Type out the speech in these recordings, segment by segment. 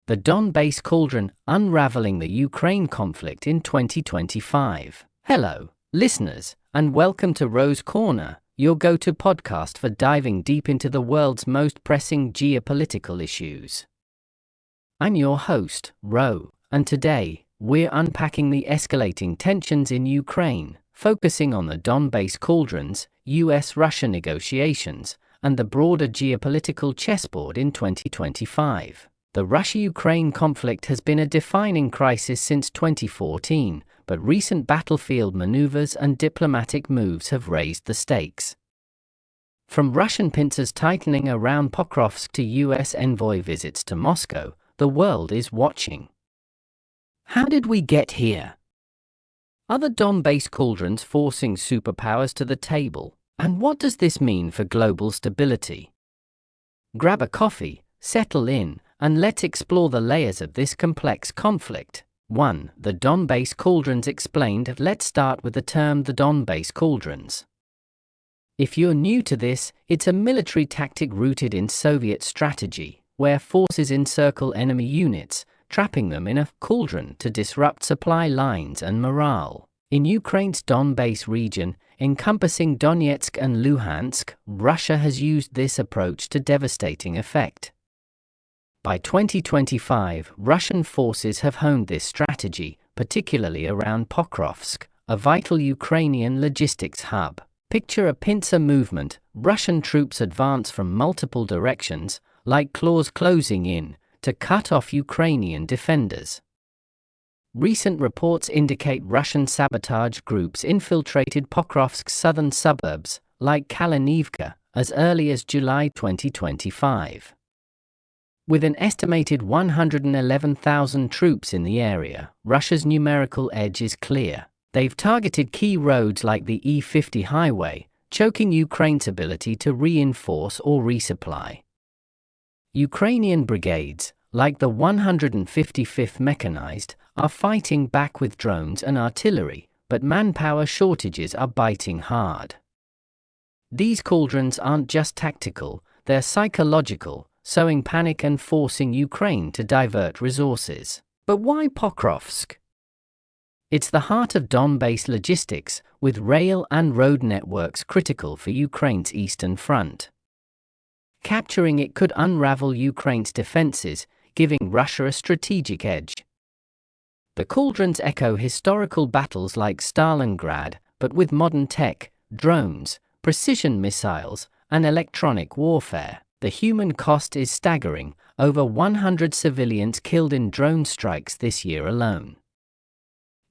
The Donbass Cauldron, Unraveling the Ukraine Conflict in 2025. Hello, listeners, and welcome to Roh'sCorner, your go-to podcast for diving deep into the world's most pressing geopolitical issues. I'm your host, Ro, and today, we're unpacking the escalating tensions in Ukraine, focusing on the Donbass Cauldrons, U.S. Russia negotiations, and the broader geopolitical chessboard in 2025. The Russia-Ukraine conflict has been a defining crisis since 2014, but recent battlefield maneuvers and diplomatic moves have raised the stakes. From Russian pincers tightening around Pokrovsk to U.S. envoy visits to Moscow, the world is watching. How did we get here? Are the Donbass Cauldrons forcing superpowers to the table? And what does this mean for global stability? Grab a coffee, settle in, and let's explore the layers of this complex conflict. 1. The Donbass Cauldrons explained. Let's start with the term the Donbass Cauldrons. If you're new to this, it's a military tactic rooted in Soviet strategy, where forces encircle enemy units, trapping them in a cauldron to disrupt supply lines and morale. In Ukraine's Donbass region, encompassing Donetsk and Luhansk, Russia has used this approach to devastating effect. By 2025, Russian forces have honed this strategy, particularly around Pokrovsk, a vital Ukrainian logistics hub. Picture a pincer movement. Russian troops advance from multiple directions, like claws closing in, to cut off Ukrainian defenders. Recent reports indicate Russian sabotage groups infiltrated Pokrovsk's southern suburbs, like Kalinivka, as early as July 2025. With an estimated 111,000 troops in the area, Russia's numerical edge is clear. They've targeted key roads like the E50 highway, choking Ukraine's ability to reinforce or resupply. Ukrainian brigades, like the 155th Mechanized, are fighting back with drones and artillery, but manpower shortages are biting hard. These cauldrons aren't just tactical, they're psychological, sowing panic and forcing Ukraine to divert resources. But why Pokrovsk? It's the heart of Donbass logistics, with rail and road networks critical for Ukraine's eastern front. Capturing it could unravel Ukraine's defenses, giving Russia a strategic edge. The cauldrons echo historical battles like Stalingrad, but with modern tech, drones, precision missiles, and electronic warfare. The human cost is staggering, over 100 civilians killed in drone strikes this year alone.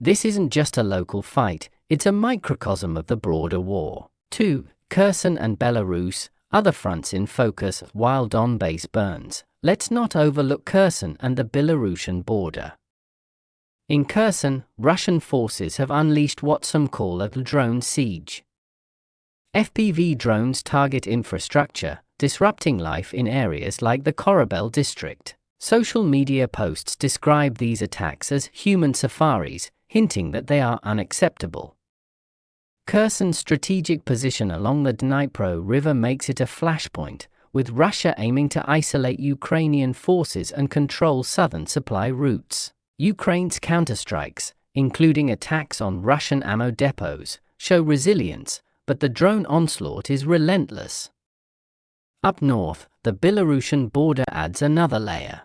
This isn't just a local fight, it's a microcosm of the broader war. 2. Kherson and Belarus, other fronts in focus while Donbass burns. Let's not overlook Kherson and the Belarusian border. In Kherson, Russian forces have unleashed what some call a drone siege. FPV drones target infrastructure, disrupting life in areas like the Korabel district. Social media posts describe these attacks as human safaris, hinting that they are unacceptable. Kherson's strategic position along the Dnipro River makes it a flashpoint, with Russia aiming to isolate Ukrainian forces and control southern supply routes. Ukraine's counterstrikes, including attacks on Russian ammo depots, show resilience, but the drone onslaught is relentless. Up north, the Belarusian border adds another layer.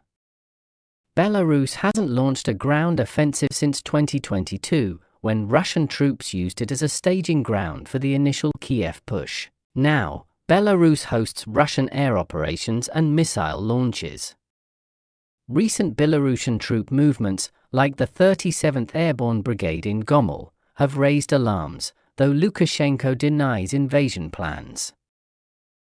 Belarus hasn't launched a ground offensive since 2022, when Russian troops used it as a staging ground for the initial Kiev push. Now, Belarus hosts Russian air operations and missile launches. Recent Belarusian troop movements, like the 37th Airborne Brigade in Gomel, have raised alarms, though Lukashenko denies invasion plans.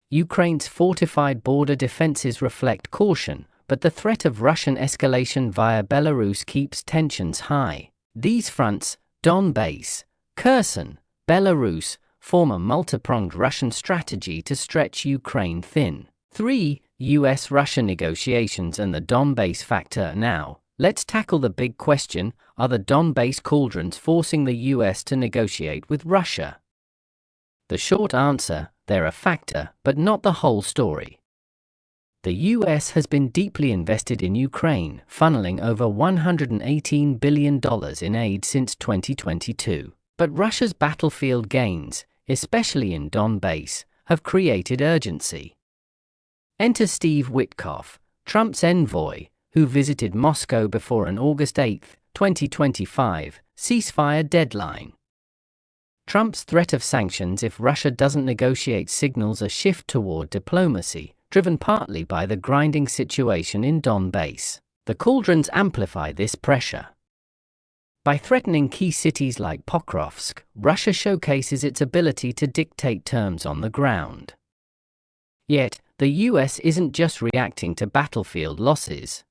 Ukraine's fortified border defenses reflect caution, but the threat of Russian escalation via Belarus keeps tensions high. These fronts, Donbass, Kherson, Belarus, form a multi-pronged Russian strategy to stretch Ukraine thin. 3. U.S. Russia negotiations and the Donbass factor. Now, let's tackle the big question: are the Donbass Cauldrons forcing the U.S. to negotiate with Russia? The short answer: they're a factor, but not the whole story. The US has been deeply invested in Ukraine, funneling over $118 billion in aid since 2022. But Russia's battlefield gains, especially in Donbass, have created urgency. Enter Steve Witkoff, Trump's envoy, who visited Moscow before an August 8, 2025, ceasefire deadline. Trump's threat of sanctions if Russia doesn't negotiate signals a shift toward diplomacy, driven partly by the grinding situation in Donbass. The Cauldrons amplify this pressure. By threatening key cities like Pokrovsk, Russia showcases its ability to dictate terms on the ground. Yet, the US isn't just reacting to battlefield losses.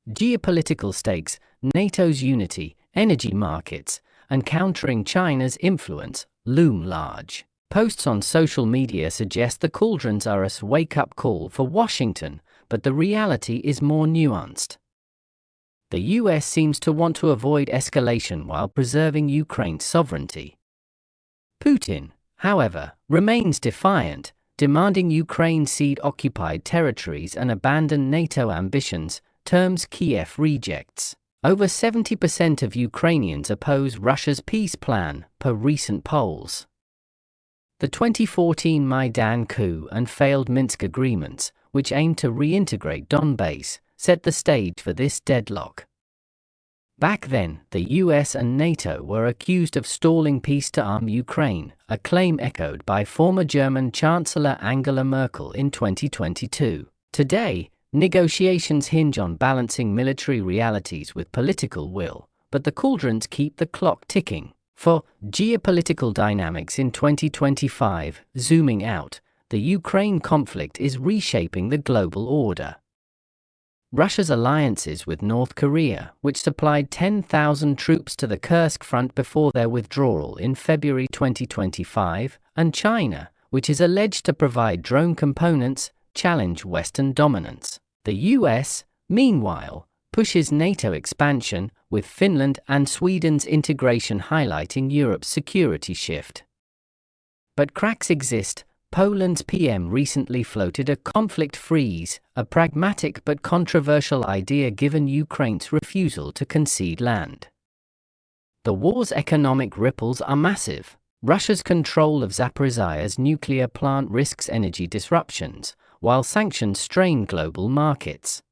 Geopolitical stakes, NATO's unity, energy markets, and countering China's influence loom large. Posts on social media suggest the Cauldrons are a wake-up call for Washington, but the reality is more nuanced. The US seems to want to avoid escalation while preserving Ukraine's sovereignty. Putin, however, remains defiant, demanding Ukraine cede occupied territories and abandon NATO ambitions, terms Kiev rejects. Over 70% of Ukrainians oppose Russia's peace plan, per recent polls. The 2014 Maidan coup and failed Minsk agreements, which aimed to reintegrate Donbass, set the stage for this deadlock. Back then, the US and NATO were accused of stalling peace to arm Ukraine, a claim echoed by former German Chancellor Angela Merkel in 2022. Today, negotiations hinge on balancing military realities with political will, but the Cauldrons keep the clock ticking. For geopolitical dynamics in 2025, zooming out, the Ukraine conflict is reshaping the global order. Russia's alliances with North Korea, which supplied 10,000 troops to the Kursk front before their withdrawal in February 2025, and China, which is alleged to provide drone components, challenge Western dominance. The US, meanwhile, pushes NATO expansion, with Finland and Sweden's integration highlighting Europe's security shift. But cracks exist. Poland's PM recently floated a conflict freeze, a pragmatic but controversial idea given Ukraine's refusal to concede land. The war's economic ripples are massive. Russia's control of Zaporizhzhia's nuclear plant risks energy disruptions, while sanctions strain global markets.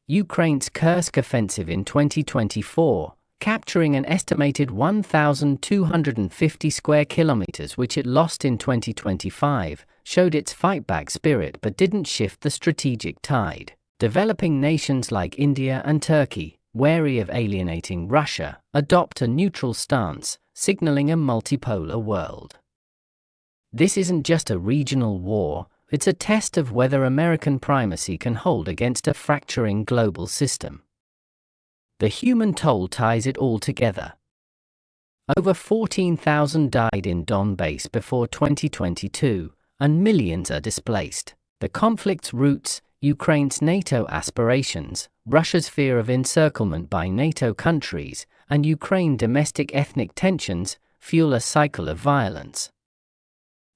Ukraine's Kursk offensive in 2024, capturing an estimated 1,250 square kilometers which it lost in 2025, showed its fight-back spirit but didn't shift the strategic tide. Developing nations like India and Turkey, wary of alienating Russia, adopt a neutral stance, signaling a multipolar world. This isn't just a regional war, it's a test of whether American primacy can hold against a fracturing global system. The human toll ties it all together. Over 14,000 died in Donbass before 2022, and millions are displaced. The conflict's roots, Ukraine's NATO aspirations, Russia's fear of encirclement by NATO countries, and Ukraine's domestic ethnic tensions, fuel a cycle of violence.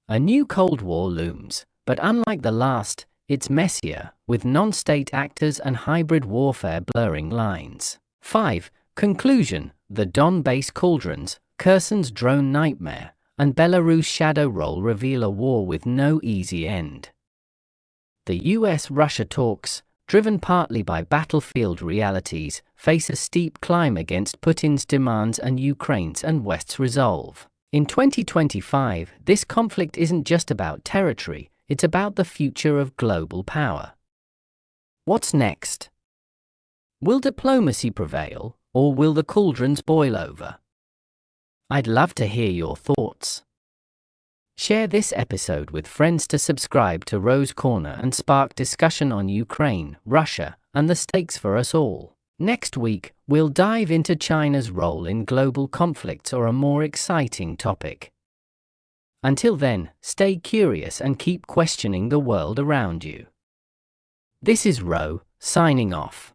A new Cold War looms, but unlike the last, it's messier, with non-state actors and hybrid warfare blurring lines. 5. Conclusion: the Donbass Cauldrons, Kherson's drone nightmare, and Belarus' shadow role reveal a war with no easy end. The U.S. Russia talks, driven partly by battlefield realities, face a steep climb against Putin's demands and Ukraine's and West's resolve. In 2025, this conflict isn't just about territory, it's about the future of global power. What's next? Will diplomacy prevail, or will the cauldrons boil over? I'd love to hear your thoughts. Share this episode with friends to subscribe to Roh'sCorner and spark discussion on Ukraine, Russia, and the stakes for us all. Next week, we'll dive into China's role in global conflicts or a more exciting topic. Until then, stay curious and keep questioning the world around you. This is Roh, signing off.